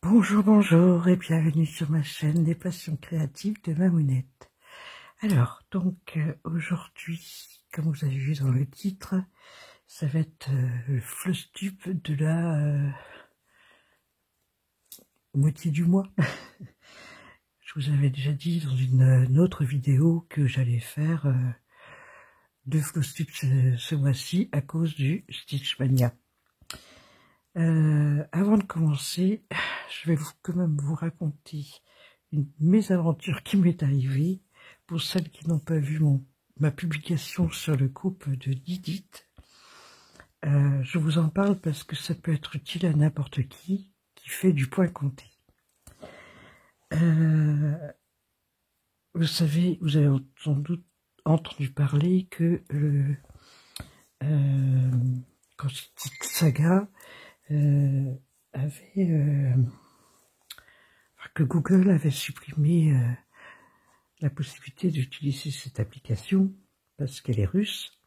Bonjour, bonjour et bienvenue sur ma chaîne des passions créatives de Mamounette. Alors, donc aujourd'hui, comme vous avez vu dans le titre, ça va être le floss tube de la moitié du mois. Je vous avais déjà dit dans une autre vidéo que j'allais faire 2 floss tubes ce mois-ci à cause du Stitchmania. Avant de commencer, je vais quand même vous raconter une mésaventure qui m'est arrivée. Pour celles qui n'ont pas vu ma publication sur le groupe de Didit, je vous en parle parce que ça peut être utile à n'importe qui fait du point compté. Vous savez, vous avez sans doute entendu parler que quand Stitch Saga que Google avait supprimé la possibilité d'utiliser cette application parce qu'elle est russe.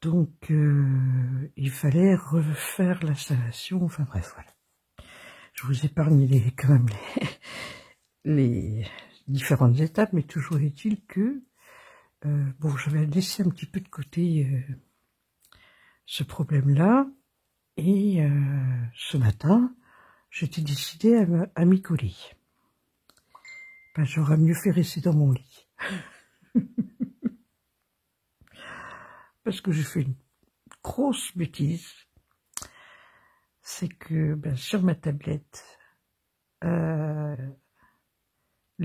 Donc il fallait refaire l'installation, enfin bref, voilà. Je vous épargne quand même les différentes étapes, mais toujours est-il que bon, j'avais laissé un petit peu de côté ce problème-là, et ce matin, j'étais décidée à m'y coller. Ben, j'aurais mieux fait rester dans mon lit. Parce que j'ai fait une grosse bêtise. C'est que ben, sur ma tablette, les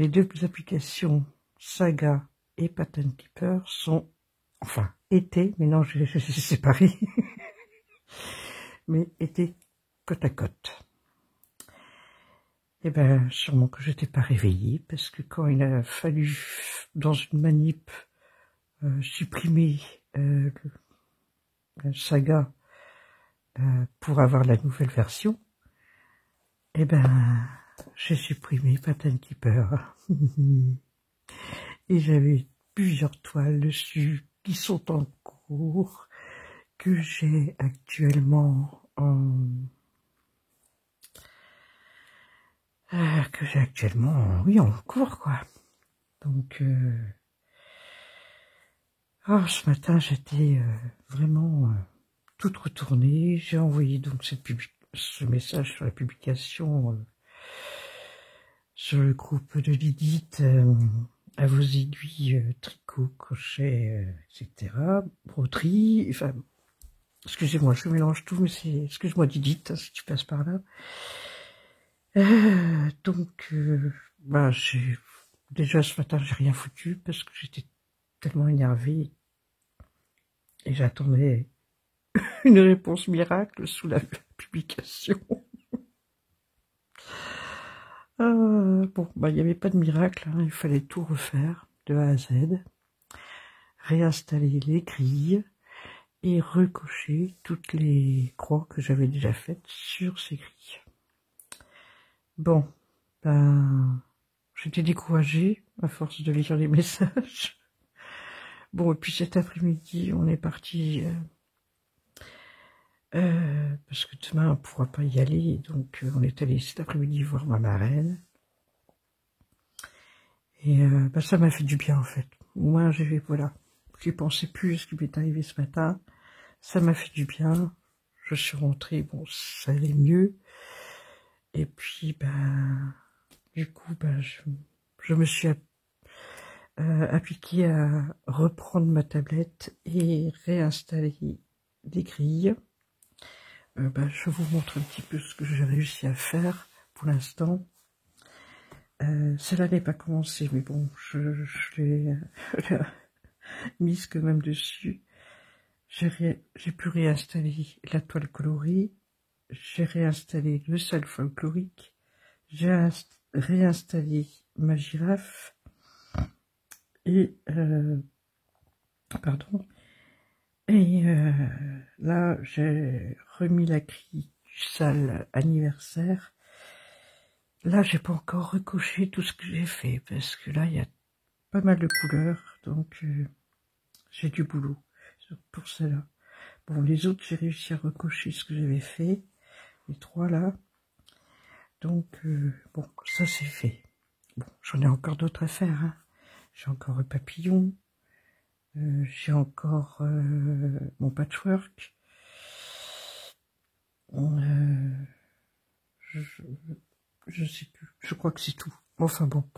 deux applications Saga et Pattern Keeper sont, enfin, étaient, mais non, je les ai séparées, mais étaient côte à côte. Eh ben, sûrement que je n'étais pas réveillée, parce que quand il a fallu, dans une manip, supprimer le Saga pour avoir la nouvelle version, eh ben, j'ai supprimé Pattern Keeper. Et j'avais plusieurs toiles dessus qui sont en cours, que j'ai actuellement oui, en cours, quoi. Donc, ce matin, j'étais vraiment toute retournée. J'ai envoyé donc ce message sur la publication sur le groupe de Didit à vos aiguilles tricot, crochet, etc. Broderie, enfin, excusez-moi, je mélange tout, mais c'est, excuse-moi Didit, hein, si tu passes par là. Donc, bah, déjà ce matin, j'ai rien foutu parce que j'étais tellement énervée et j'attendais une réponse miracle sous la publication. Bon, bah, il n'y avait pas de miracle, hein, il fallait tout refaire de A à Z, réinstaller les grilles et recocher toutes les croix que j'avais déjà faites sur ces grilles. Bon, ben, j'étais découragée à force de lire les messages. Bon, et puis cet après-midi, on est parti parce que demain on ne pourra pas y aller, donc on est allé cet après-midi voir ma marraine. Et ben, ça m'a fait du bien en fait. Moi, voilà, j'y pensais plus à ce qui m'est arrivé ce matin. Ça m'a fait du bien. Je suis rentrée, bon, ça allait mieux. Et puis, ben, du coup, ben, je me suis appliquée à reprendre ma tablette et réinstaller des grilles. Ben, je vous montre un petit peu ce que j'ai réussi à faire pour l'instant. Celle-là n'est pas commencée, mais bon, je l'ai mise quand même dessus. J'ai pu réinstaller la toile colorée, j'ai réinstallé le sel folklorique, j'ai réinstaller ma girafe et pardon. Et là, j'ai remis la salle anniversaire. Là, j'ai pas encore recoché tout ce que j'ai fait, parce que là, il y a pas mal de couleurs, donc j'ai du boulot pour cela. Bon, les autres, j'ai réussi à recocher ce que j'avais fait, les 3 là. Donc, bon, ça c'est fait. Bon, j'en ai encore d'autres à faire, hein. J'ai encore un papillon, j'ai encore mon patchwork. Je sais plus, je crois que c'est tout. Enfin bon.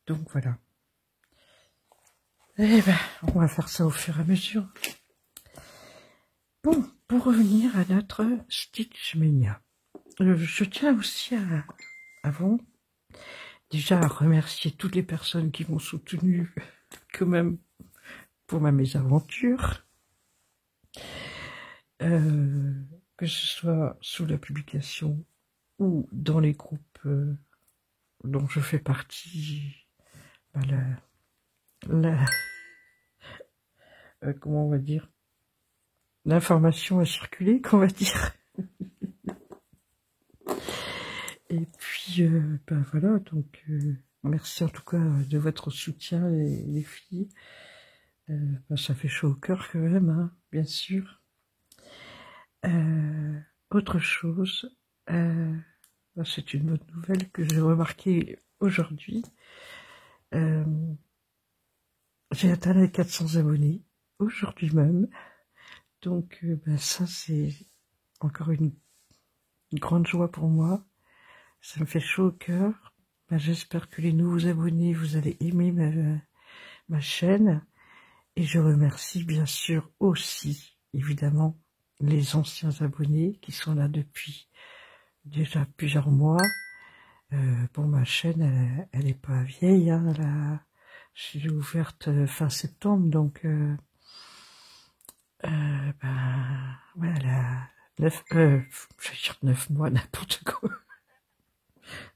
Donc voilà. Eh ben, on va faire ça au fur et à mesure. Bon, pour revenir à notre Stitchmania. Je tiens aussi avant, déjà à remercier toutes les personnes qui m'ont soutenu quand même pour ma mésaventure. Que ce soit sous la publication ou dans les groupes dont je fais partie, comment on va dire, l'information a circulé, qu'on va dire. Et puis, ben voilà, donc merci en tout cas de votre soutien, les filles. Ben, ça fait chaud au cœur quand même, hein, bien sûr. Autre chose, ben, c'est une bonne nouvelle que j'ai remarquée aujourd'hui. J'ai atteint les 400 abonnés aujourd'hui même. Donc ben, ça c'est encore une grande joie pour moi. Ça me fait chaud au cœur. Ben, j'espère que les nouveaux abonnés, vous allez aimer ma chaîne. Et je remercie bien sûr aussi, évidemment, les anciens abonnés qui sont là depuis déjà plusieurs mois. Bon, ma chaîne, elle est pas vieille, hein, je l'ai ouverte fin septembre, donc ben, ouais, elle a 9, je vais dire 9 mois, n'importe quoi.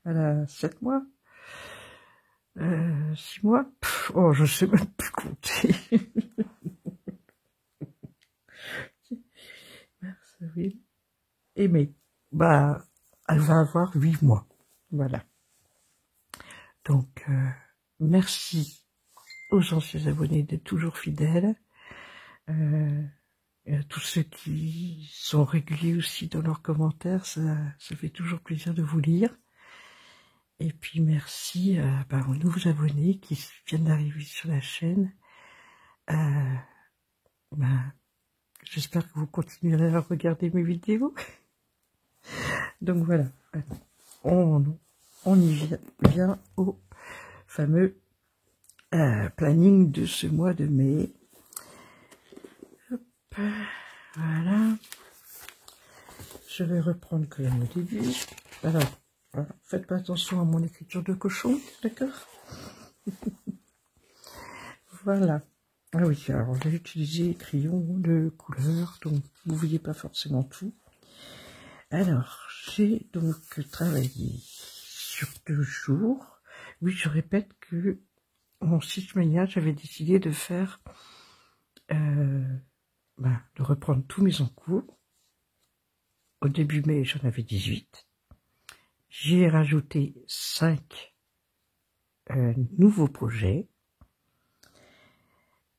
Elle a 7 mois, 6 mois, oh, je sais même plus compter. Mars, avril, et mai, bah, elle va avoir 8 mois, voilà. Donc, merci aux anciens abonnés d'être toujours fidèles, et à tous ceux qui sont réguliers aussi dans leurs commentaires, ça fait toujours plaisir de vous lire. Et puis merci aux nouveaux abonnés qui viennent d'arriver sur la chaîne. J'espère que vous continuerez à regarder mes vidéos. Donc voilà, on y vient au fameux planning de ce mois de mai. Hop, voilà. Je vais reprendre quand même au début. Alors, voilà. Faites pas attention à mon écriture de cochon, d'accord? Voilà. Ah oui, alors j'ai utilisé crayon de couleur, donc vous ne voyez pas forcément tout. Alors, j'ai donc travaillé sur 2 jours. Oui, je répète que mon Stitchmania, j'avais décidé de faire, de reprendre tous mes encours. Au début mai, j'en avais 18. J'ai rajouté 5 nouveaux projets.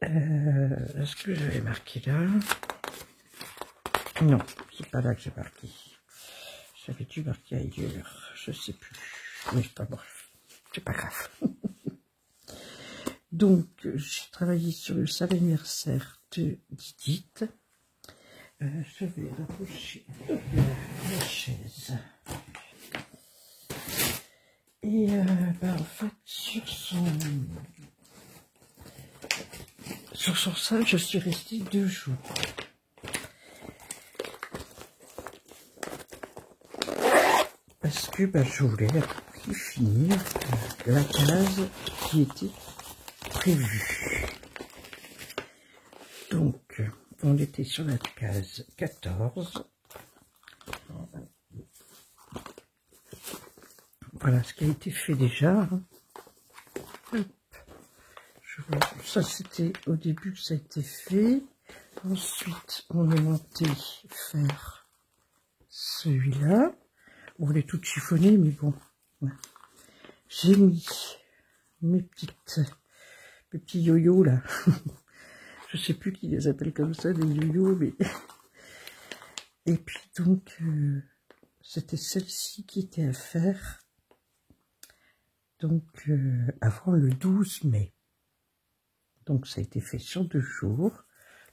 Est-ce que j'avais marqué là? Non, c'est pas là que j'ai marqué. J'avais dû marquer ailleurs, je sais plus. Mais c'est pas bref, c'est pas grave. Donc, j'ai travaillé sur le salle anniversaire de Didit. Je vais rapprocher la chaise. Et en fait, sur son salle, je suis restée 2 jours. Parce que je voulais à tout prix finir la case qui était prévue. Donc, on était sur la case 14. voilà ce qui a été fait déjà. Hein. Hop. Ça, c'était au début que ça a été fait. Ensuite, on est monté faire celui-là. On voulait tout chiffonner, mais bon. Ouais. J'ai mis mes petits yo-yo là. Je sais plus qui les appelle comme ça, des yo-yo, mais... Et puis donc, c'était celle-ci qui était à faire. Donc, avant le 12 mai. Donc, ça a été fait sur 2 jours.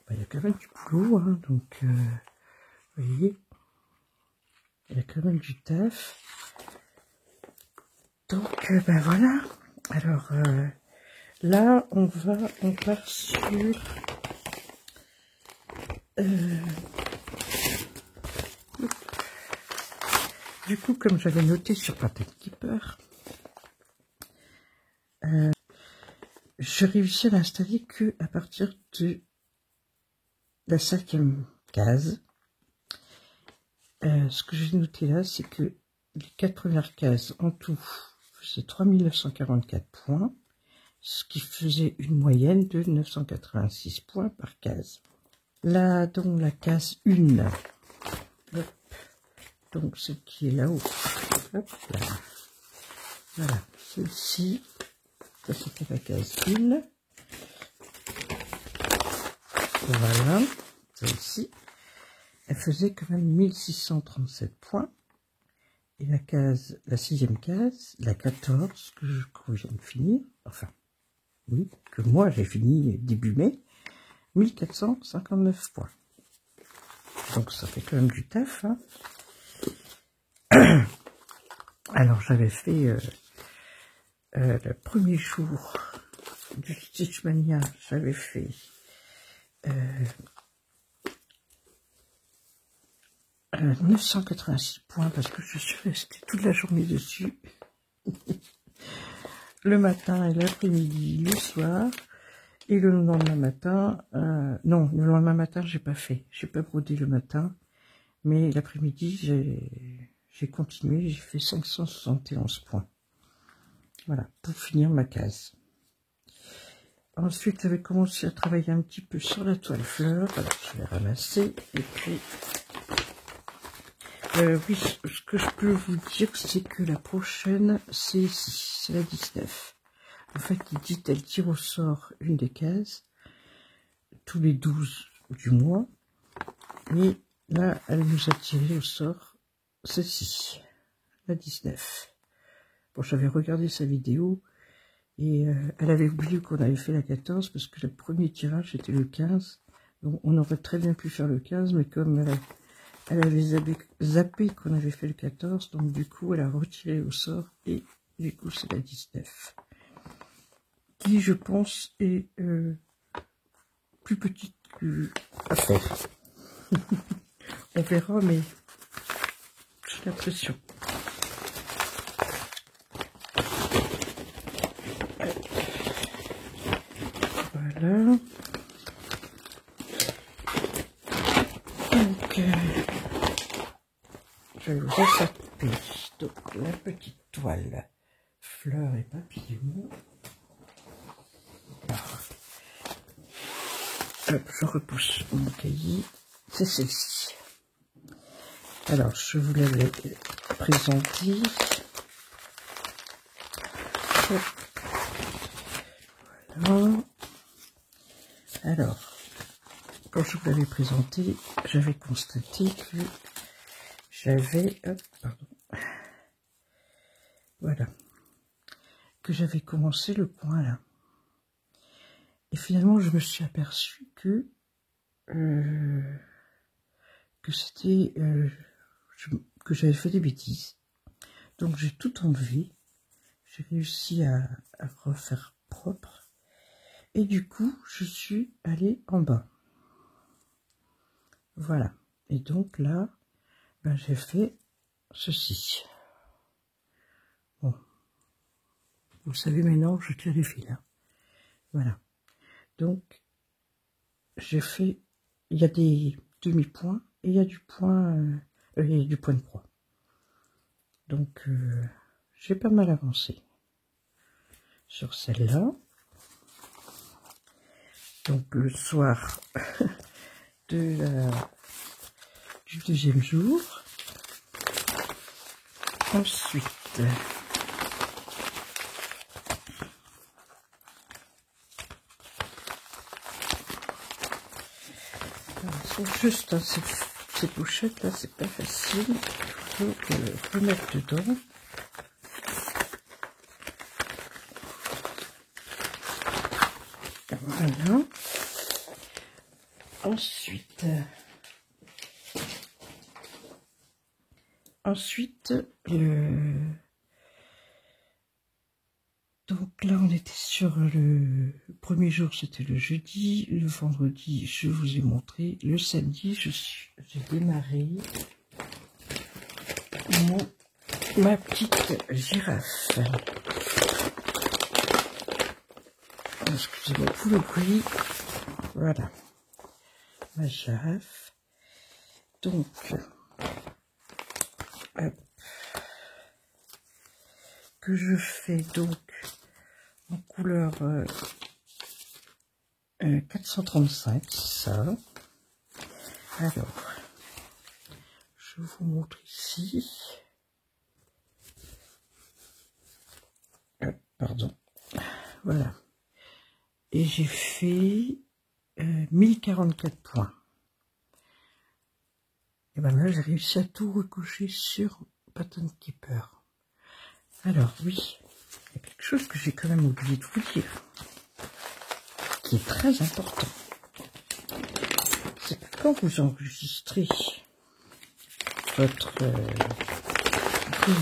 Ben, il y a quand même du boulot, hein, donc, vous voyez, il y a quand même du taf. Donc, ben voilà. Alors, là, on part sur... du coup, comme j'avais noté sur Pattern Keeper, je réussis à l'installer que à partir de la 5e case. Ce que j'ai noté là, c'est que les 4 premières cases en tout faisaient 3944 points, ce qui faisait une moyenne de 986 points par case. Là, donc la case 1, hop, donc celle qui est là-haut, hop là, voilà, celle-ci, ça c'était la case 1, voilà, celle-ci, elle faisait quand même 1637 points. Et la 6e case, la 14, que je viens de finir, enfin, oui, que moi j'ai fini début mai, 1459 points. Donc ça fait quand même du taf. Hein. Alors j'avais fait le premier jour du Stitchmania, j'avais fait 986 points parce que je suis restée toute la journée dessus. Le matin et l'après-midi, le soir. Et le lendemain matin, non, le lendemain matin, j'ai pas fait. J'ai pas brodé le matin. Mais l'après-midi, j'ai continué. J'ai fait 571 points. Voilà, pour finir ma case. Ensuite, j'avais commencé à travailler un petit peu sur la toile fleur. Alors, je l'ai ramassée. Et puis, oui, ce que je peux vous dire, c'est que la prochaine, c'est ici, c'est la 19. En fait, elle tire au sort une des cases, tous les 12 du mois. Et là, elle nous a tiré au sort celle-ci, la 19. Bon, j'avais regardé sa vidéo, et elle avait oublié qu'on avait fait la 14, parce que le premier tirage, c'était le 15. Donc, on aurait très bien pu faire le 15, mais comme elle avait zappé qu'on avait fait le 14, donc du coup, elle a retiré au sort, et du coup, c'est la 19. Qui, je pense, est plus petite que à faire. On verra, mais j'ai l'impression. Voilà. Donc, je vais vous retaper. Donc, la petite toile fleurs et papillons. Hop, je repousse mon cahier. C'est celle-ci. Alors, je vous l'avais présenté. Voilà. Alors, quand je vous l'avais présenté, j'avais constaté que j'avais... pardon. Voilà. Que j'avais commencé le point là. Et finalement, je me suis aperçu que c'était... que j'avais fait des bêtises. Donc, j'ai tout enlevé. J'ai réussi à refaire propre. Et du coup, je suis allée en bas. Voilà. Et donc là, ben, j'ai fait ceci. Bon. Vous savez maintenant, je tire les fils. Hein. Voilà. Donc, j'ai fait... Il y a des demi-points et il y a du point... il y a du point de croix. Donc, j'ai pas mal avancé sur celle-là. Donc le soir du deuxième jour. Ensuite, elles sont juste hein, ces pochettes là, c'est pas facile. Il faut remettre dedans. Voilà. Ensuite, donc là, on était sur le premier jour, c'était le jeudi. Le vendredi, je vous ai montré. Le samedi, j'ai démarré ma petite girafe. Excusez-moi pour le bruit. Voilà. Ma girafe. Donc, hop, que je fais donc en couleur 435, ça. Alors, je vous montre ici. Pardon. Voilà. Et j'ai fait 1044 points. Et ben là, j'ai réussi à tout recocher sur Pattern Keeper. Alors, oui, il y a quelque chose que j'ai quand même oublié de vous dire, qui est très important. C'est que quand vous enregistrez votre grille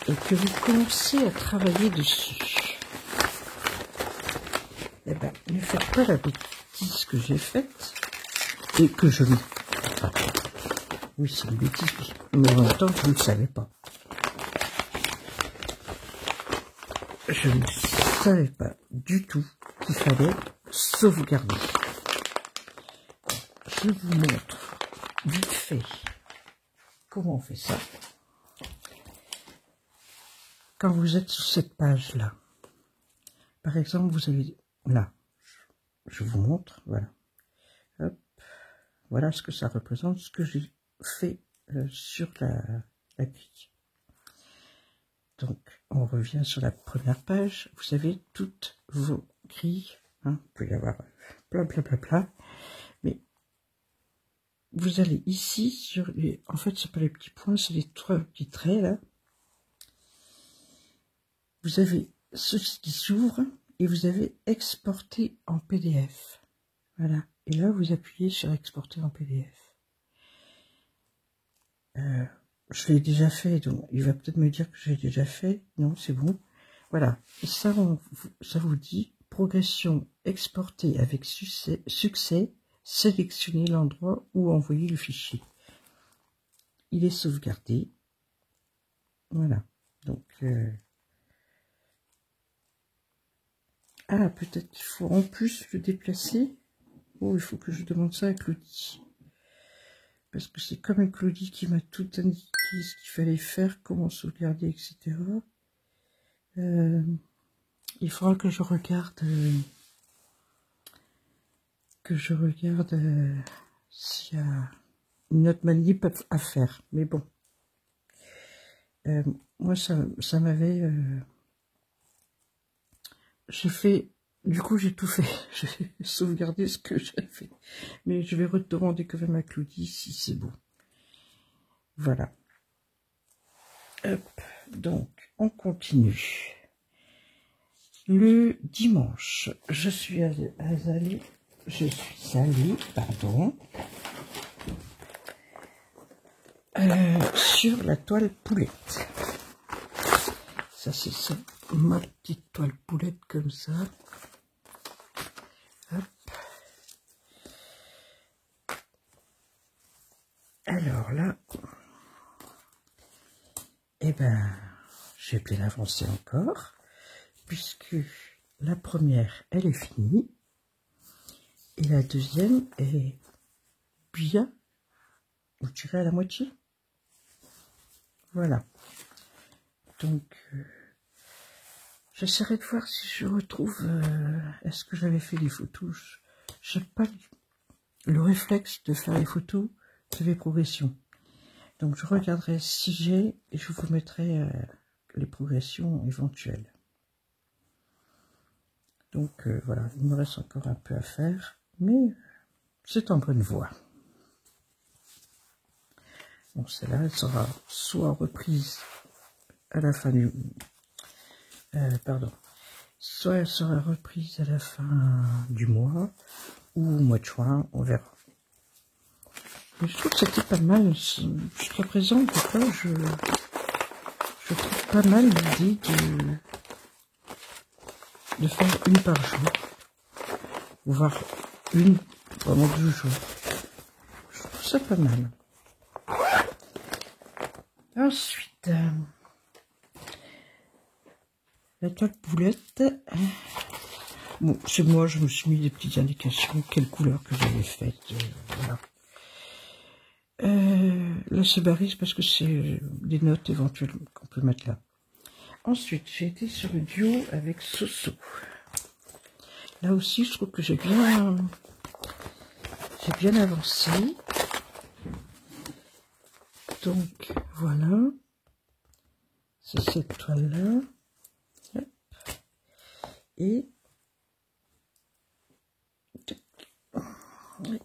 et que vous commencez à travailler dessus, eh ben, ne faites pas la bêtise que j'ai faite et que je me... Enfin, oui, c'est une bêtise, mais en même temps, je ne le savais pas. Je ne savais pas du tout qu'il fallait sauvegarder. Je vous montre vite fait comment on fait ça. Quand vous êtes sur cette page-là, par exemple, vous avez là, je vous montre, voilà. Hop, voilà ce que ça représente, ce que j'ai fait sur la grille. Donc, on revient sur la première page. Vous avez toutes vos grilles. Hein, il peut y avoir blablabla. Mais vous allez ici sur les... En fait, c'est pas les petits points, c'est les trois petits traits là. Vous avez ceci qui s'ouvre et vous avez exporter en PDF. Voilà. Et là, vous appuyez sur exporter en PDF. Je l'ai déjà fait, donc il va peut-être me dire que j'ai déjà fait. Non, c'est bon. Voilà. Et ça, ça vous dit progression exportée avec succès, sélectionnez l'endroit où envoyer le fichier. Il est sauvegardé. Voilà. Donc, ah, peut-être qu'il faut en plus le déplacer. Oh, il faut que je demande ça à Claudie. Parce que c'est quand même Claudie qui m'a tout indiqué ce qu'il fallait faire, comment sauvegarder, etc. Il faudra que je regarde s'il y a une autre manip à faire. Mais bon, moi ça m'avait... j'ai fait... Du coup, j'ai tout fait. J'ai sauvegardé ce que j'ai fait. Mais je vais redemander quand même à Claudie si c'est bon. Voilà. Hop. Donc, on continue. Le dimanche, je suis allée, pardon, sur la toile poulette. Ça, c'est ça, ma petite toile poulette comme ça. Hop. Alors là, eh ben, j'ai bien avancé encore, puisque la première, elle est finie, et la deuxième est bien, je dirais à la moitié. Voilà. Donc, j'essaierai de voir si je retrouve... est-ce que j'avais fait des photos? J'ai pas le réflexe de faire les photos de mes progressions. Donc, je regarderai si j'ai et je vous mettrai les progressions éventuelles. Donc, voilà, il me reste encore un peu à faire, mais c'est en bonne voie. Bon, celle-là, elle sera soit reprise à la fin du... pardon. Soit elle sera reprise à la fin du mois, ou au mois de juin, on verra. Mais je trouve que c'était pas mal. Jusqu'à présent, en tout cas, je trouve pas mal l'idée de faire une par jour. Voire une pendant 2 jours. Je trouve ça pas mal. Ensuite, la toile boulette. Bon, c'est moi, je me suis mis des petites indications, quelle couleur que j'avais faite. Voilà. Là, c'est Baris parce que c'est des notes éventuelles qu'on peut mettre là. Ensuite, j'ai été sur le duo avec Soso. Là aussi, je trouve que j'ai bien avancé. Donc, voilà. C'est cette toile-là. Et...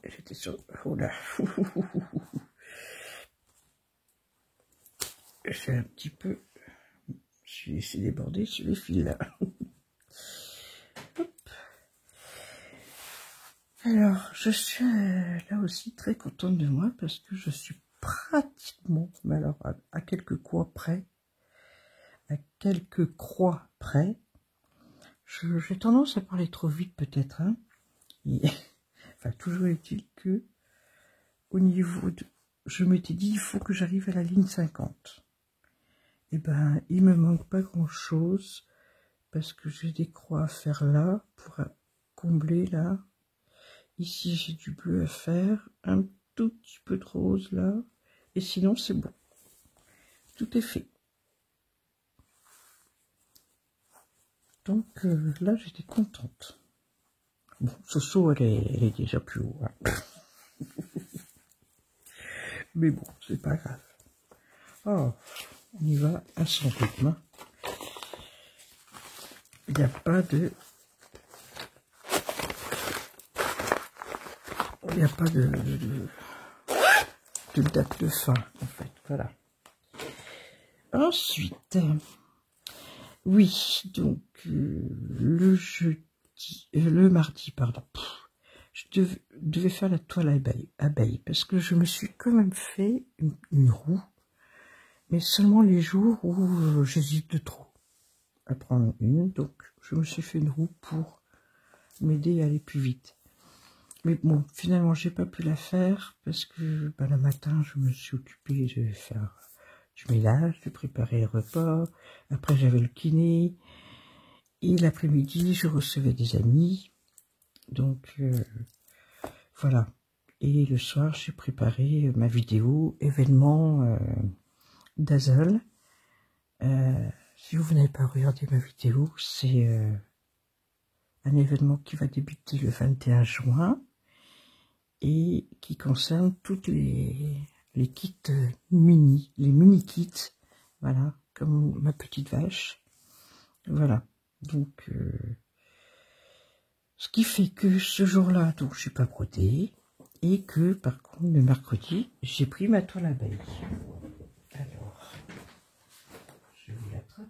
j'étais sur... oh là. J'ai un petit peu... j'ai laissé déborder sur les fils là. Alors, je suis là aussi très contente de moi parce que je suis pratiquement, mais alors à quelques croix près, j'ai tendance à parler trop vite peut-être, hein. Enfin, toujours est-il que au niveau de... je m'étais dit, il faut que j'arrive à la ligne 50. Et ben, il me manque pas grand-chose parce que j'ai des croix à faire là pour combler là. Ici, j'ai du bleu à faire, un tout petit peu de rose là, et sinon c'est bon. Tout est fait. Donc là, j'étais contente. Bon, Soso, elle est déjà plus haut. Hein. Mais bon, c'est pas grave. Oh, on y va à son rythme. Il n'y a pas de... il n'y a pas de date de fin, en fait. Voilà. Ensuite, oui, donc le mardi, pardon, je devais faire la toile abeille parce que je me suis quand même fait une roue, mais seulement les jours où j'hésite de trop à prendre une, donc je me suis fait une roue pour m'aider à aller plus vite. Mais bon, finalement, j'ai pas pu la faire parce que le matin, je me suis occupée de faire du ménage, de préparer les repas. Après, j'avais le kiné. Et l'après-midi, je recevais des amis. Donc, voilà. Et le soir, j'ai préparé ma vidéo événement Dazzle. Si vous n'avez pas regardé ma vidéo, c'est un événement qui va débuter le 21 juin. Et qui concerne toutes les kits mini, les mini kits, voilà, comme ma petite vache, voilà. Donc, ce qui fait que ce jour-là, donc je suis pas brodée, et que par contre le mercredi, j'ai pris ma toile abeille. Alors, je vous l'attrape.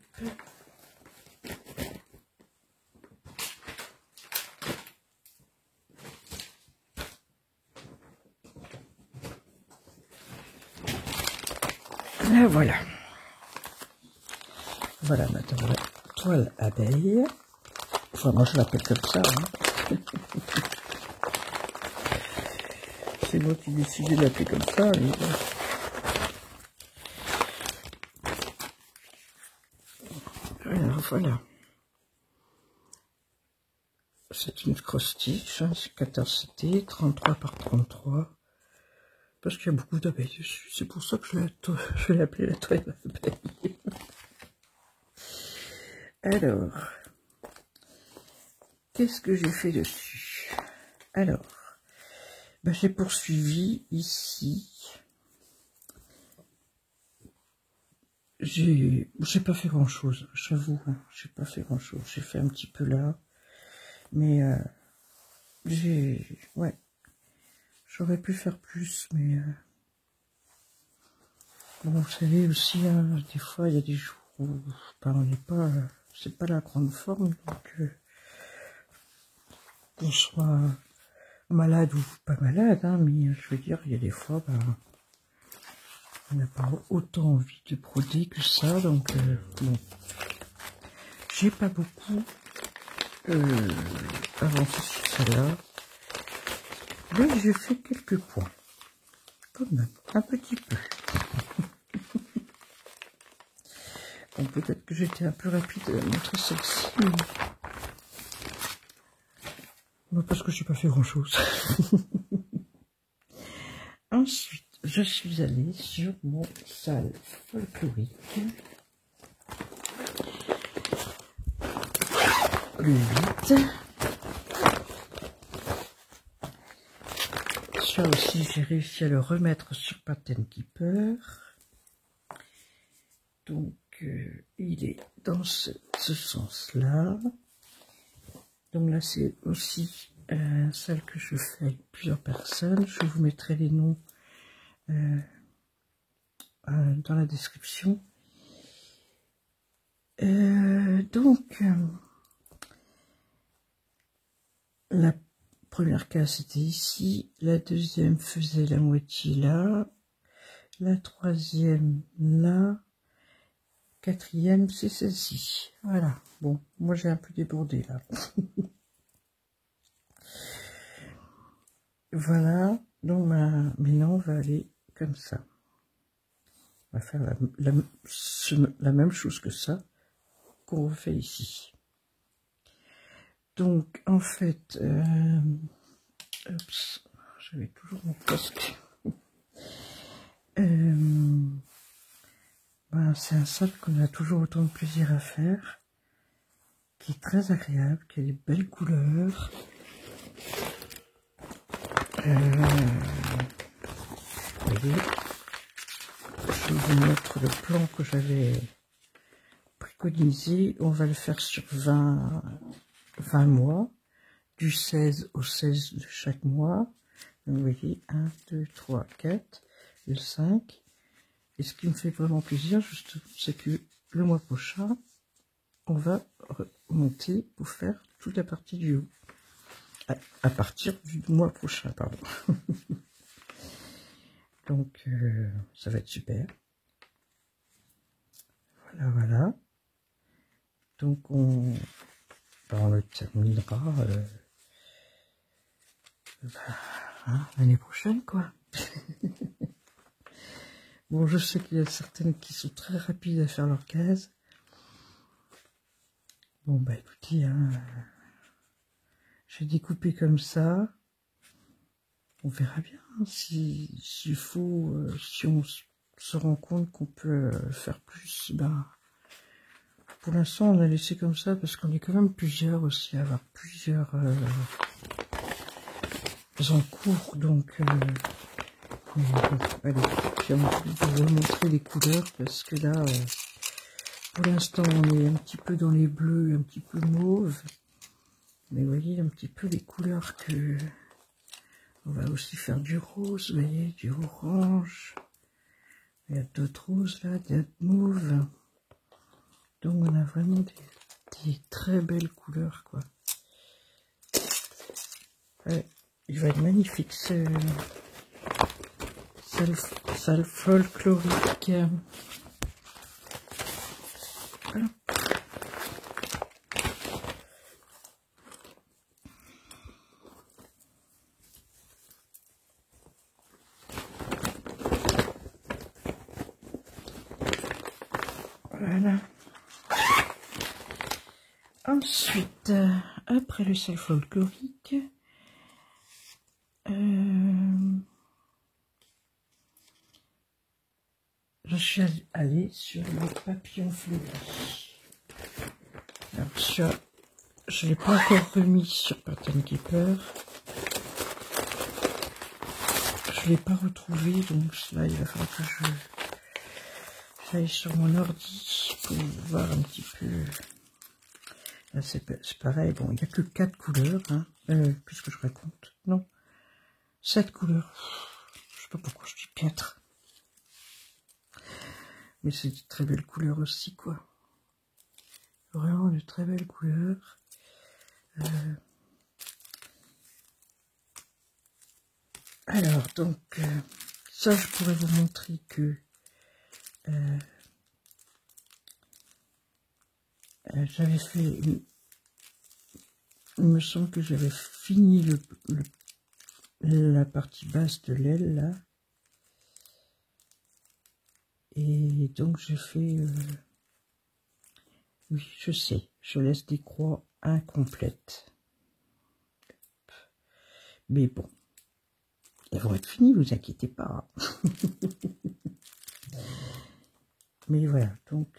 Ah, voilà. Voilà ma toile abeille. Enfin, moi je l'appelle comme ça. Hein. C'est moi qui décide de l'appeler comme ça. Et... alors voilà. C'est une cross-stitch, hein, c'est 14 CT, 33 par 33. parce qu'il y a beaucoup d'abeilles dessus. C'est pour ça que je vais l'appeler la toile d'abeille. Alors, qu'est-ce que j'ai fait dessus? Alors, ben, j'ai poursuivi ici. J'ai pas fait grand chose, j'avoue, hein, j'ai pas fait grand chose. J'ai fait un petit peu là, mais ouais, j'aurais pu faire plus, mais bon, vous savez aussi, hein, des fois il y a des jours où ben, on n'est pas, c'est pas la grande forme, donc qu'on soit malade ou pas malade, hein, mais je veux dire, il y a des fois, ben, on n'a pas autant envie de broder que ça, donc bon, j'ai pas beaucoup avancé sur celle-là, mais j'ai fait quelques points, quand même, un petit peu. Bon, peut-être que j'étais un peu rapide à montrer celle-ci, mais parce que j'ai pas fait grand-chose. Ensuite, je suis allée sur mon salle folklorique. Le 8. Ça aussi, j'ai réussi à le remettre sur Pattern Keeper. Donc, il est dans ce sens-là. Donc là, c'est aussi celle que je fais avec plusieurs personnes. Je vous mettrai les noms dans la description. Donc, la première case c'était ici, la deuxième faisait la moitié là, la troisième là, quatrième c'est celle-ci. Voilà, bon, moi j'ai un peu débordé là. Voilà, donc maintenant on va aller comme ça. On va faire la même chose que ça qu'on refait ici. Donc en fait, oups, j'avais toujours mon casque. Ben, c'est un sac qu'on a toujours autant de plaisir à faire, qui est très agréable, qui a des belles couleurs. Vous voyez, je vais vous mettre le plan que j'avais préconisé. On va le faire sur 20 mois, du 16 au 16 de chaque mois. Donc, vous voyez, 1, 2, 3, 4, le 5. Et ce qui me fait vraiment plaisir, justement, c'est que le mois prochain, on va remonter pour faire toute la partie du haut. À partir du mois prochain, pardon. Donc, ça va être super. Voilà, voilà. Donc, on le terminera hein, l'année prochaine, quoi. Bon, je sais qu'il y a certaines qui sont très rapides à faire leur case. Bon, bah écoutez, hein, j'ai découpé comme ça. On verra bien hein, s'il faut, si on se rend compte qu'on peut faire plus. Ben, pour l'instant, on a laissé comme ça parce qu'on est quand même plusieurs aussi à avoir plusieurs en cours. Donc, allez, j'ai envie de vous remontrer les couleurs parce que là, pour l'instant, on est un petit peu dans les bleus, un petit peu mauve. Mais vous voyez un petit peu les couleurs que... On va aussi faire du rose, vous voyez, du orange. Il y a d'autres roses là, d'autres mauves. Donc on a vraiment des très belles couleurs, quoi. Ouais, il va être magnifique, ce salle folklorique. Voilà. Voilà. Ensuite, après le salle folklorique, suis allée sur le papillon fleuri. Alors ça, je ne l'ai pas encore remis sur Pattern Keeper. Je ne l'ai pas retrouvé, donc là il va falloir que j'aille sur mon ordi pour voir un petit peu. Là c'est pareil, bon il n'y a que 4 couleurs, hein. Puisque je raconte, non, 7 couleurs. Je sais pas pourquoi je dis piètre. Mais c'est de très belles couleurs aussi, quoi. Vraiment de très belles couleurs. Alors, donc, ça, je pourrais vous montrer que j'avais fait... Il me semble que j'avais fini la partie basse de l'aile, là. Et donc, j'ai fait... oui, je sais, je laisse des croix incomplètes. Mais bon, elles vont être finies, vous inquiétez pas. Mais voilà, donc,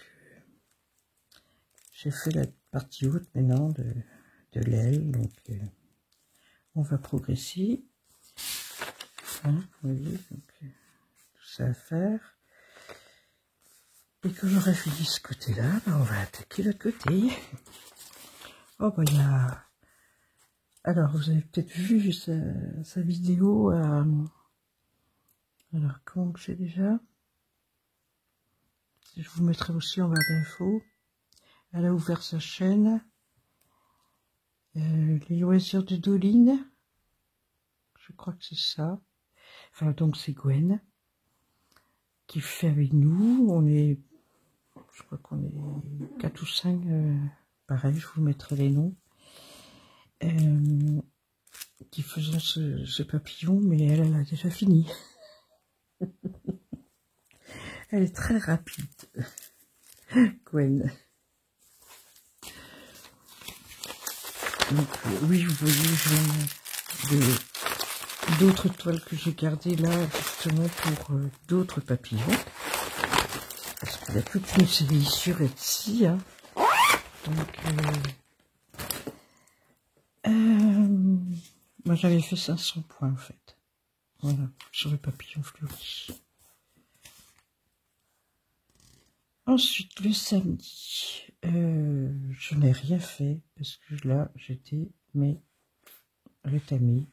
j'ai fait la partie haute maintenant de l'aile, donc on va progresser. Hein, vous voyez, donc, tout ça à faire. Et quand j'aurai fini ce côté-là, ben, on va attaquer l'autre côté. Oh, ben, il y a... Alors, vous avez peut-être vu sa vidéo à... Alors, comment c'est déjà? Je vous mettrai aussi en barre d'infos. Elle a ouvert sa chaîne. Les loisirs de Doline. Je crois que c'est ça. Enfin, donc c'est Gwen qui fait avec nous. On est... Je crois qu'on est 4 ou 5. Pareil, je vous mettrai les noms. Qui faisons ce papillon, mais elle a déjà fini. Elle est très rapide, Gwen. Donc, oui, vous voyez, d'autres toiles que j'ai gardées là, justement pour d'autres papillons. Parce qu'il y a toute une série sur Etsy. Hein. Donc, moi j'avais fait 500 points en fait. Voilà, sur le papillon fleuri. Ensuite, le samedi, je n'ai rien fait parce que là, j'étais rétamée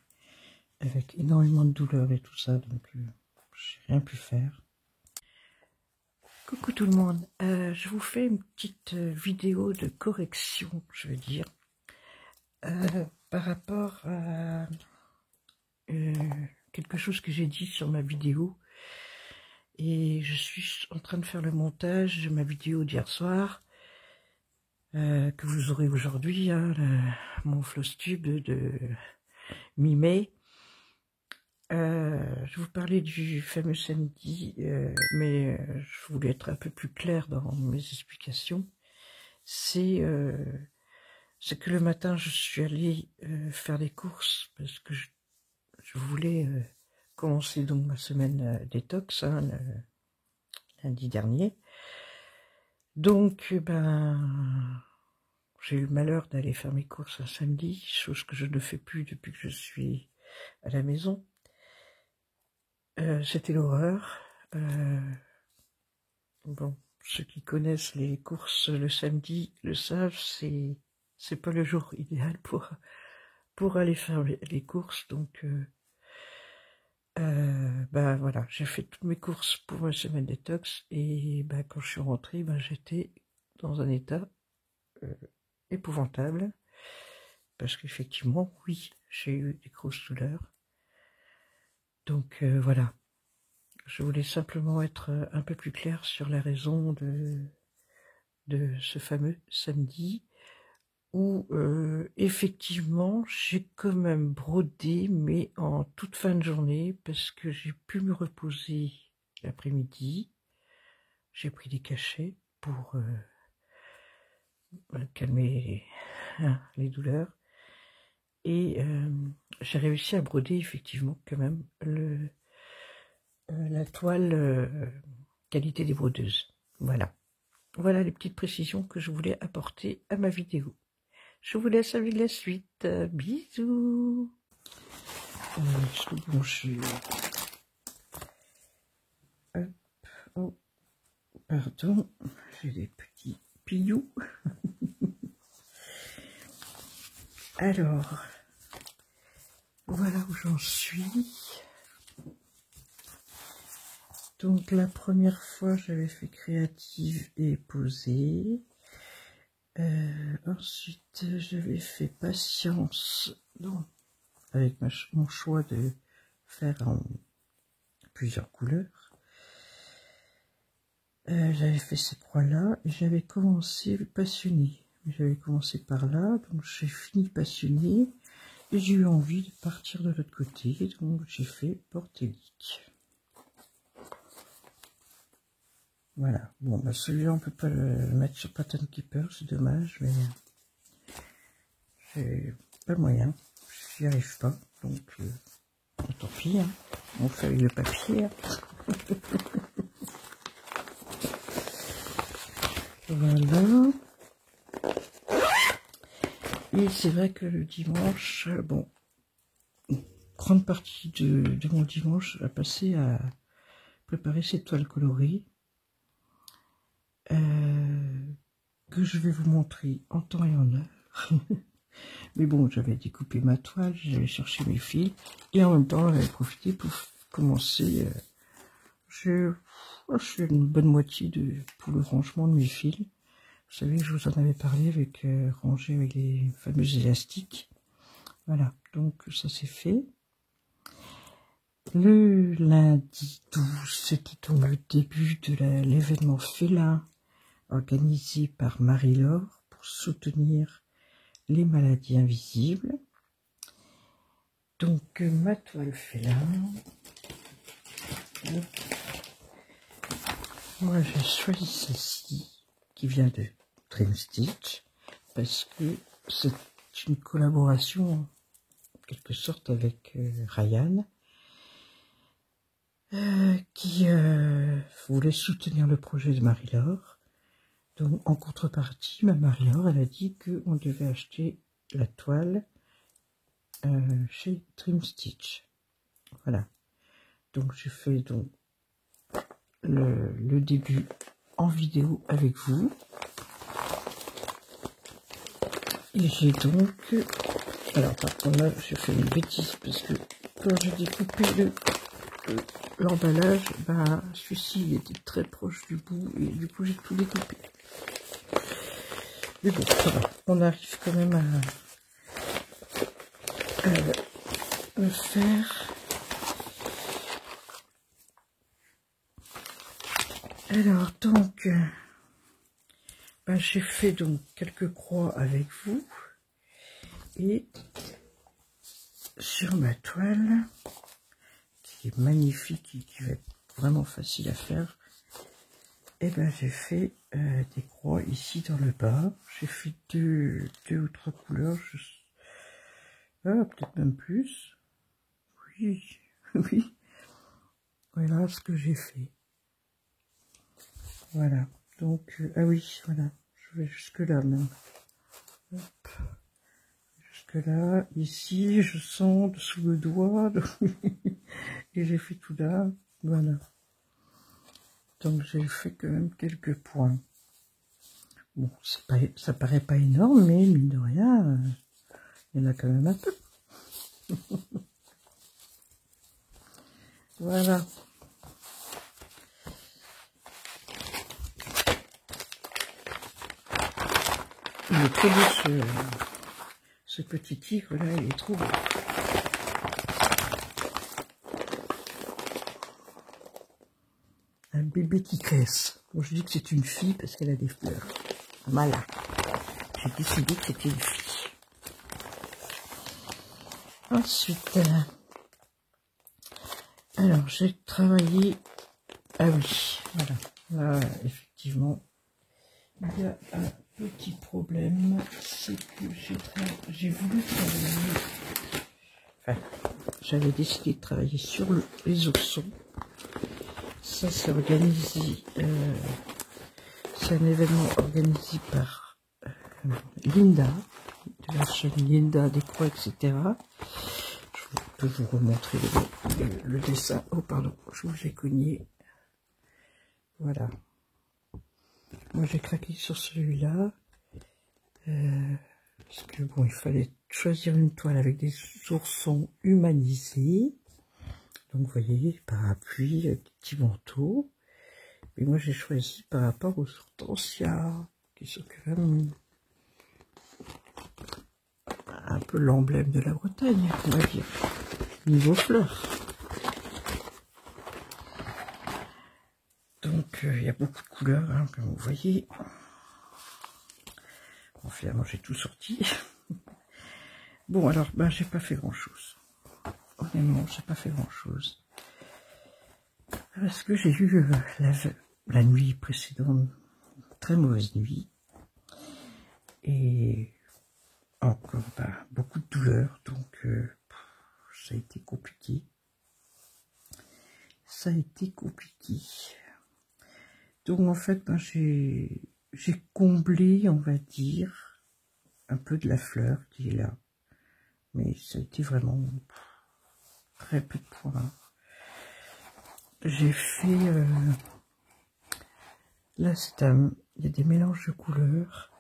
avec énormément de douleur et tout ça, donc j'ai rien pu faire. Coucou tout le monde, je vous fais une petite vidéo de correction, je veux dire, par rapport à quelque chose que j'ai dit sur ma vidéo. Et je suis en train de faire le montage de ma vidéo d'hier soir, que vous aurez aujourd'hui, hein, mon Flosstube de mi-mai. Je vous parlais du fameux samedi, mais je voulais être un peu plus clair dans mes explications. C'est que le matin, je suis allée faire des courses, parce que je voulais commencer donc ma semaine détox, hein, lundi dernier. Donc, ben, j'ai eu le malheur d'aller faire mes courses un samedi, chose que je ne fais plus depuis que je suis à la maison. C'était l'horreur. Bon, ceux qui connaissent les courses le samedi le savent, c'est pas le jour idéal pour aller faire les courses. Donc, ben voilà, j'ai fait toutes mes courses pour ma semaine détox et ben quand je suis rentrée, ben j'étais dans un état épouvantable, parce qu'effectivement, oui, j'ai eu des grosses douleurs. Donc voilà, je voulais simplement être un peu plus clair sur la raison de ce fameux samedi, où effectivement, j'ai quand même brodé, mais en toute fin de journée, parce que j'ai pu me reposer l'après-midi. J'ai pris des cachets pour calmer les douleurs. Et j'ai réussi à broder effectivement quand même la toile qualité des brodeuses. Voilà. Voilà les petites précisions que je voulais apporter à ma vidéo. Je vous laisse avec la suite. Bisous. Bon, hop, oh, pardon, j'ai des petits pignous. Alors, voilà où j'en suis. Donc la première fois, j'avais fait créative et posée. Ensuite, j'avais fait patience, donc, avec mon choix de faire en plusieurs couleurs. J'avais fait ces croix-là et j'avais commencé le passionné. J'avais commencé par là, donc j'ai fini passionné et j'ai eu envie de partir de l'autre côté, donc j'ai fait portélique. Voilà, bon, bah celui-là on peut pas le mettre sur Pattern Keeper, c'est dommage, mais j'ai pas moyen, j'y arrive pas, donc tant pis, hein. On fait avec le papier. Hein. Voilà. Et c'est vrai que le dimanche, bon, grande partie de mon dimanche a passé à préparer ces toiles colorées. Que je vais vous montrer en temps et en heure. Mais bon, j'avais découpé ma toile, j'avais cherché mes fils, et en même temps, j'avais profité pour commencer. Je suis une bonne moitié pour le rangement de mes fils. Vous savez, je vous en avais parlé avec ranger avec les fameux élastiques. Voilà, donc ça c'est fait. Le lundi 12, c'était donc le début de l'événement félin organisé par Marie-Laure pour soutenir les maladies invisibles. Donc ma toile félin. Moi j'ai choisi celle-ci qui vient de Trim Stitch parce que c'est une collaboration en quelque sorte avec Ryan qui voulait soutenir le projet de Marie-Laure. Donc, en contrepartie, ma Marie-Laure, elle a dit qu'on devait acheter la toile chez Trim Stitch. Voilà. Donc, j'ai fait donc le début en vidéo avec vous. Et j'ai donc... Alors, par contre, là, j'ai fait une bêtise parce que quand j'ai découpé l'emballage, bah, celui-ci était très proche du bout et du coup, j'ai tout découpé. Mais bon, ça va. On arrive quand même à le faire. Alors, donc, ben, j'ai fait donc quelques croix avec vous. Et sur ma toile, qui est magnifique et qui va être vraiment facile à faire, et ben j'ai fait des croix ici dans le bas. J'ai fait deux ou trois couleurs, peut-être même plus. Oui, oui. Voilà ce que j'ai fait. Voilà. Donc, ah oui, voilà. Je vais jusque là même. Hop. Jusque là. Ici, je sens sous le doigt. Et j'ai fait tout là. Voilà. Donc j'ai fait quand même quelques points. Bon, ça paraît pas énorme, mais mine de rien, il y en a quand même un peu. Voilà. Il est trop beau ce petit tigre là, il est trop beau. Un bébé tigresse. Bon, je dis que c'est une fille parce qu'elle a des fleurs. Voilà. J'ai décidé que c'était une fille. Ensuite, alors j'ai travaillé. Ah oui, voilà. Là, effectivement, il y a un petit problème, c'est que j'ai voulu travailler. Enfin, j'avais décidé de travailler sur les oursons. Ça, c'est organisé. C'est un événement organisé par Linda, de la chaîne Linda Déco, etc. Je peux vous remontrer le dessin. Oh, pardon, je vous ai cogné. Voilà. Moi, j'ai craqué sur celui-là. Parce que, bon, il fallait choisir une toile avec des oursons humanisés. Donc, vous voyez, parapluie, petit manteau. Et moi, j'ai choisi par rapport aux hortensias, qui sont quand même un peu l'emblème de la Bretagne, on va dire, niveau fleurs. Donc, il y a beaucoup de couleurs, hein, comme vous voyez. Bon, finalement, j'ai tout sorti. Bon, alors, ben, j'ai pas fait grand-chose. Honnêtement, j'ai pas fait grand-chose. Parce que j'ai eu la nuit précédente, très mauvaise nuit. Et encore beaucoup de douleurs, donc ça a été compliqué. Ça a été compliqué. Donc en fait, ben, j'ai comblé, on va dire, un peu de la fleur qui est là. Mais ça a été vraiment très peu de points. J'ai fait... là, il y a des mélanges de couleurs.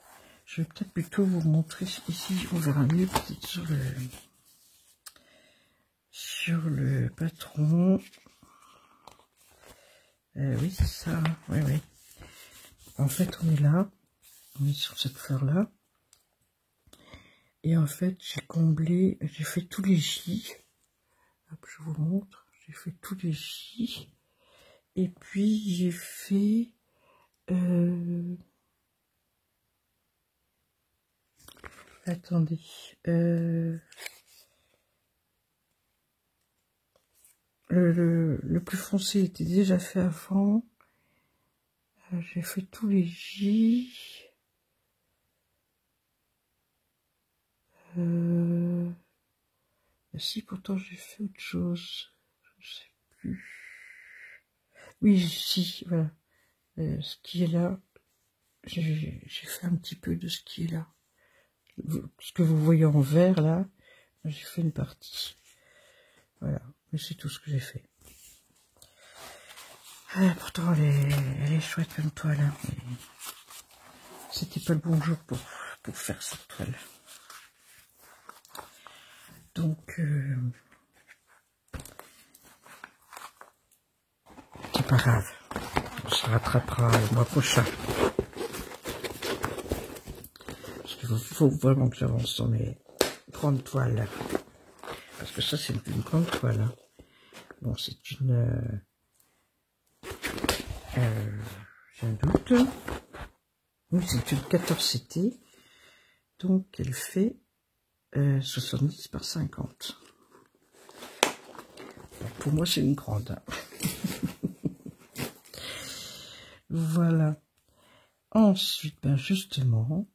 Je vais peut-être plutôt vous montrer ici, on verra mieux peut-être sur le patron. Oui, c'est ça. Oui, oui. En fait, on est là. On est sur cette fleur-là. Et en fait, j'ai comblé, j'ai fait tous les J. Hop, je vous montre. J'ai fait tous les J. Et puis, j'ai fait... attendez. Le plus foncé était déjà fait avant. J'ai fait tous les J. Si, pourtant j'ai fait autre chose. Je ne sais plus. Oui, si, voilà. Ce qui est là, j'ai fait un petit peu de ce qui est là. Ce que vous voyez en vert, là, j'ai fait une partie. Voilà. Mais c'est tout ce que j'ai fait. Ah, pourtant, elle est chouette comme toile. Hein, mais c'était pas le bon jour pour faire cette toile. Donc, c'est pas grave. On se rattrapera le mois prochain. Parce qu'il faut vraiment que j'avance dans mes grandes toiles. Parce que ça, c'est une grande toile. Hein. Bon, c'est une... j'ai un doute. Oui, c'est une 14CT. Donc, elle fait 70 par 50. Donc, pour moi, c'est une grande. Hein. Voilà. Ensuite, ben justement,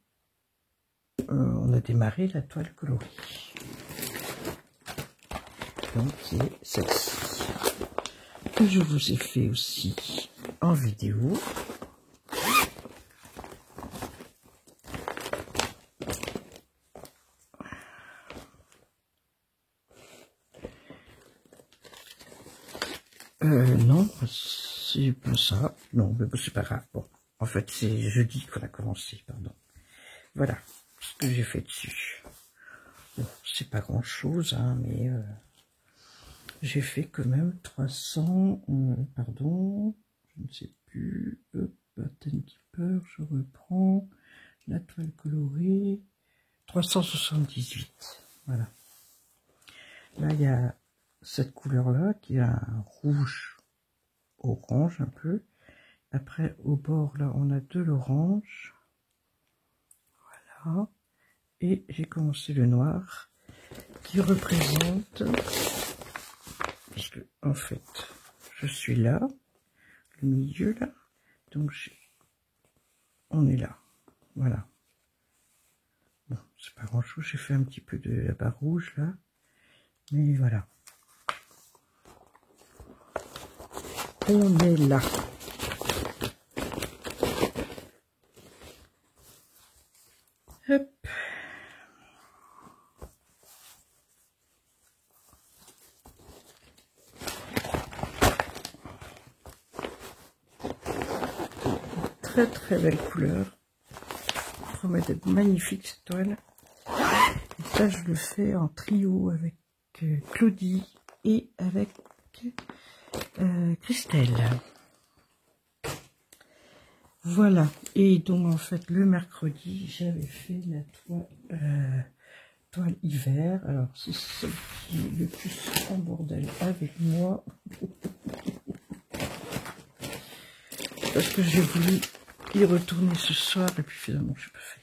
on a démarré la toile colorée. Donc, qui est celle-ci. Que je vous ai fait aussi en vidéo. Non, c'est pas ça. Non, mais c'est pas grave. Bon, en fait, c'est jeudi qu'on a commencé, pardon. Voilà ce que j'ai fait dessus. Bon, c'est pas grand chose, hein, mais j'ai fait quand même 300, pardon, je ne sais plus, Pattern Keeper, je reprends, la toile colorée, 378, voilà. Là, il y a cette couleur-là qui a un rouge orange un peu. Après, au bord, là, on a de l'orange. Voilà. Et j'ai commencé le noir qui représente... Parce que, en fait, je suis là, le milieu, là. Donc, on est là. Voilà. Bon, c'est pas grand-chose. J'ai fait un petit peu de la barre rouge, là. Mais voilà. on est là. Hop. Très très belle couleur. Ça promet d'être magnifique cette toile. Et ça je le fais en trio avec Claudie et avec Christelle. Voilà. Et donc en fait le mercredi j'avais fait la toile hiver. Alors c'est celle qui est le plus en bordel avec moi. Parce que j'ai voulu y retourner ce soir et puis finalement je n'ai pas fait.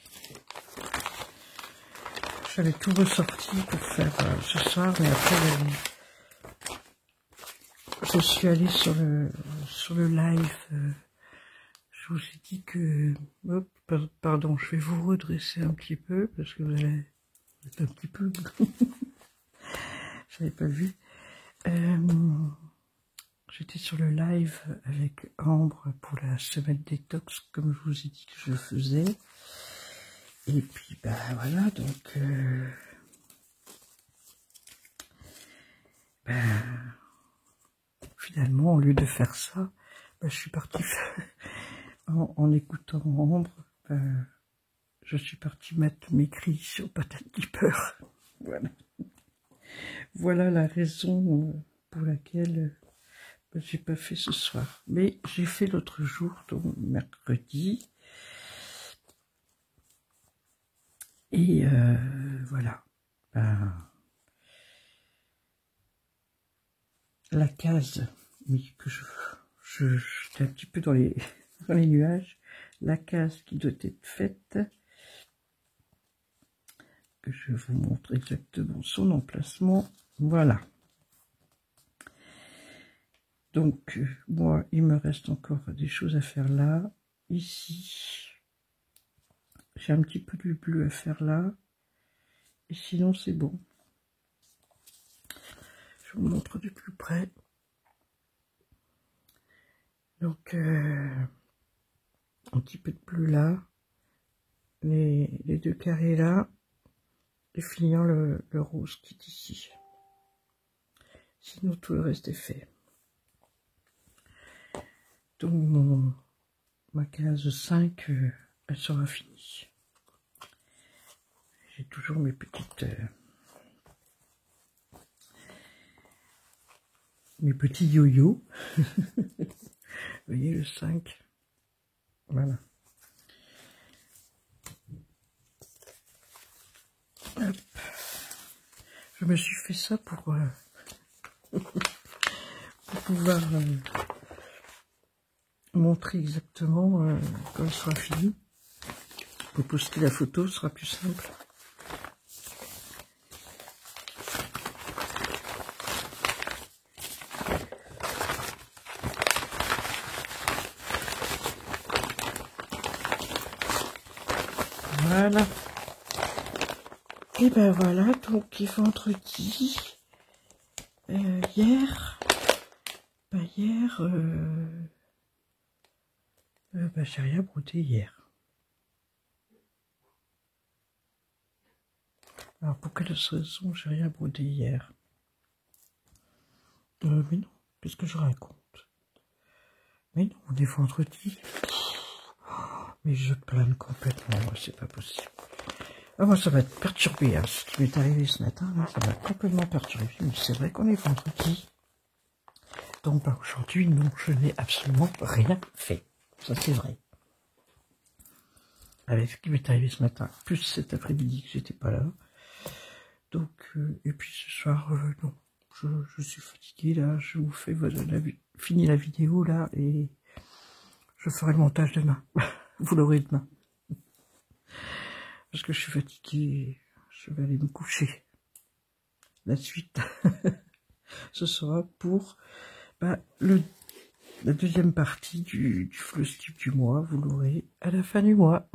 J'avais tout ressorti pour faire ce soir, mais après je suis allée sur le live. Je vous ai dit que... Hop, pardon, je vais vous redresser un petit peu parce que vous allez être un petit peu... Je n'avais pas vu. J'étais sur le live avec Ambre pour la semaine détox, comme je vous ai dit que je le faisais. Et puis, bah voilà, donc... finalement, au lieu de faire ça, bah, je suis partie en écoutant Ambre, je suis partie mettre mes cris sur Patate Keeper. Voilà. Voilà la raison pour laquelle j'ai pas fait ce soir. Mais j'ai fait l'autre jour, donc mercredi. Et voilà. La case, oui, que j'étais un petit peu dans les nuages. La case qui doit être faite, que je vous montre exactement son emplacement. Voilà. Donc, moi, il me reste encore des choses à faire là. Ici, j'ai un petit peu du bleu à faire là. Et sinon, c'est bon. Je vous montre de plus près. Donc, un petit peu de bleu là. Les deux carrés là. Et finir le rose qui est ici. Sinon, tout le reste est fait. Donc, ma case 5, elle sera finie. J'ai toujours mes petites... mes petits yo-yo. Vous voyez le 5. Voilà. Hop. Je me suis fait ça pour pouvoir montrer exactement quand il sera fini. Pour poster la photo, ce sera plus simple. Voilà. Et ben voilà, donc vendredi, hier, j'ai rien brodé hier. Alors pour quelle raison j'ai rien brodé hier? Mais non, qu'est-ce que je raconte? Mais non, on est vendredi. Mais je plane complètement, c'est pas possible. Ah, moi, ça va être perturbé. Hein. Ce qui m'est arrivé ce matin, là, ça m'a complètement perturbé. Mais c'est vrai qu'on est vendredi. Donc, bah, aujourd'hui, non, je n'ai absolument rien fait. Ça, c'est vrai. Avec ce qui m'est arrivé ce matin, plus cet après-midi que j'étais pas là. Donc, et puis ce soir, non. Je suis fatigué, là. Je vous fais fini la vidéo, là, et je ferai le montage demain. Vous l'aurez demain. Parce que je suis fatigué, je vais aller me coucher. La suite, ce sera pour la deuxième partie du Flowstube du mois. Vous l'aurez à la fin du mois.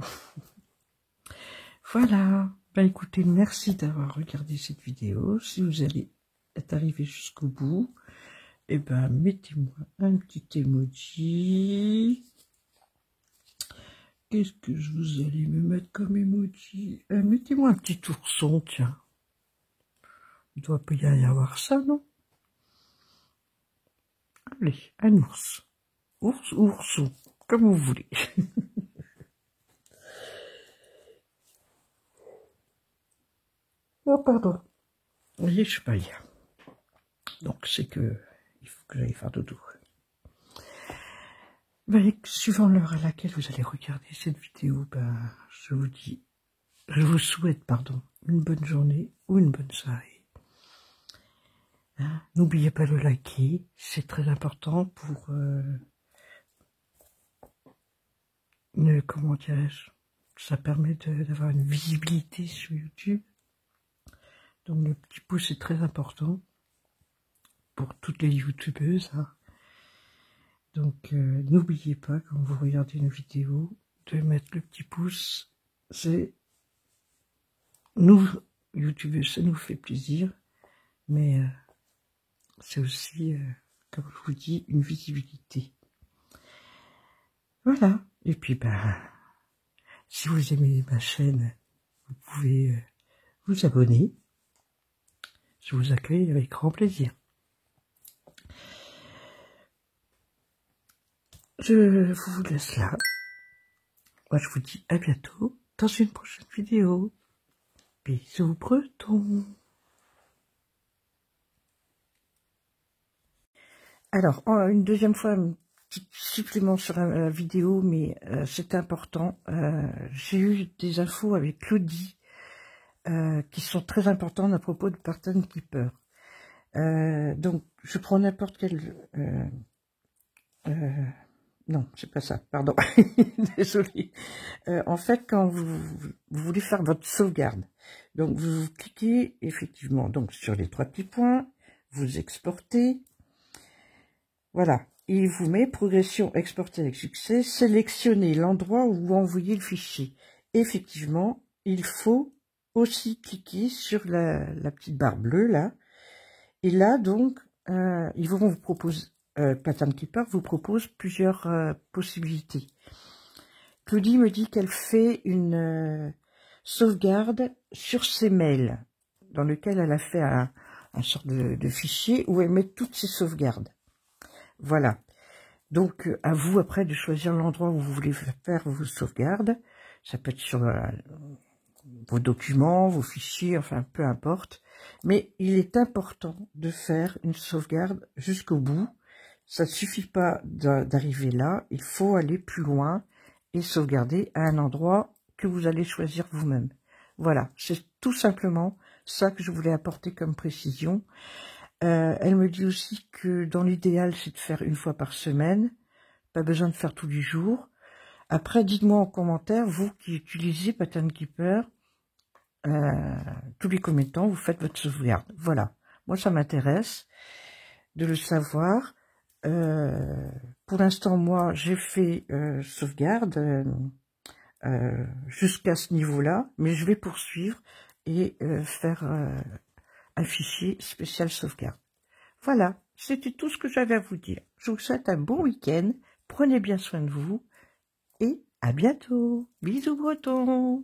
Voilà. Écoutez, merci d'avoir regardé cette vidéo. Si vous allez être arrivé jusqu'au bout, Eh ben, mettez-moi un petit emoji. Qu'est-ce que vous allez me mettre comme emoji? Mettez-moi un petit ourson, tiens. Il doit pas y avoir ça, non? Allez, un ours. Ours ou ourson, comme vous voulez. Oh, pardon. Vous voyez, je suis pas hier. Donc, c'est que il faut que j'aille faire dodo. Ben, suivant l'heure à laquelle vous allez regarder cette vidéo, ben, je vous souhaite, pardon, une bonne journée ou une bonne soirée. Hein, n'oubliez pas de liker, c'est très important pour, comment dirais-je, ça permet d'avoir une visibilité sur YouTube. Donc le petit pouce est très important pour toutes les youtubeuses. Hein. Donc n'oubliez pas, quand vous regardez une vidéo, de mettre le petit pouce. C'est nous, youtubeuses, ça nous fait plaisir, mais c'est aussi, comme je vous dis, une visibilité. Voilà. Et puis, ben, si vous aimez ma chaîne, vous pouvez vous abonner. Je vous accueille avec grand plaisir. Je vous laisse là. Moi, je vous dis à bientôt dans une prochaine vidéo. Bisous bretons. Alors, une deuxième fois, un petit supplément sur la vidéo, mais c'est important. J'ai eu des infos avec Claudie qui sont très importantes à propos de Pattern Keeper. Donc, je prends n'importe quel... non, c'est pas ça, pardon, désolé. En fait, quand vous voulez faire votre sauvegarde, donc vous cliquez effectivement donc sur les trois petits points, vous exportez, voilà, il vous met progression exportée avec succès, sélectionnez l'endroit où vous envoyez le fichier. Effectivement, il faut aussi cliquer sur la petite barre bleue là, et là donc, ils vont vous proposer... Pattern Keeper vous propose plusieurs possibilités. Claudie me dit qu'elle fait une sauvegarde sur ses mails, dans lequel elle a fait un sorte de fichier où elle met toutes ses sauvegardes. Voilà. Donc, à vous après de choisir l'endroit où vous voulez faire vos sauvegardes. Ça peut être sur vos documents, vos fichiers, enfin peu importe. Mais il est important de faire une sauvegarde jusqu'au bout. Ça ne suffit pas d'arriver là, il faut aller plus loin et sauvegarder à un endroit que vous allez choisir vous-même. Voilà, c'est tout simplement ça que je voulais apporter comme précision. Elle me dit aussi que dans l'idéal, c'est de faire une fois par semaine, pas besoin de faire tous les jours. Après, dites-moi en commentaire, vous qui utilisez Pattern Keeper, tous les combien de temps vous faites votre sauvegarde. Voilà, moi ça m'intéresse de le savoir. Pour l'instant, moi, j'ai fait sauvegarde jusqu'à ce niveau-là, mais je vais poursuivre et faire un fichier spécial sauvegarde. Voilà, c'était tout ce que j'avais à vous dire. Je vous souhaite un bon week-end, prenez bien soin de vous et à bientôt. Bisous bretons.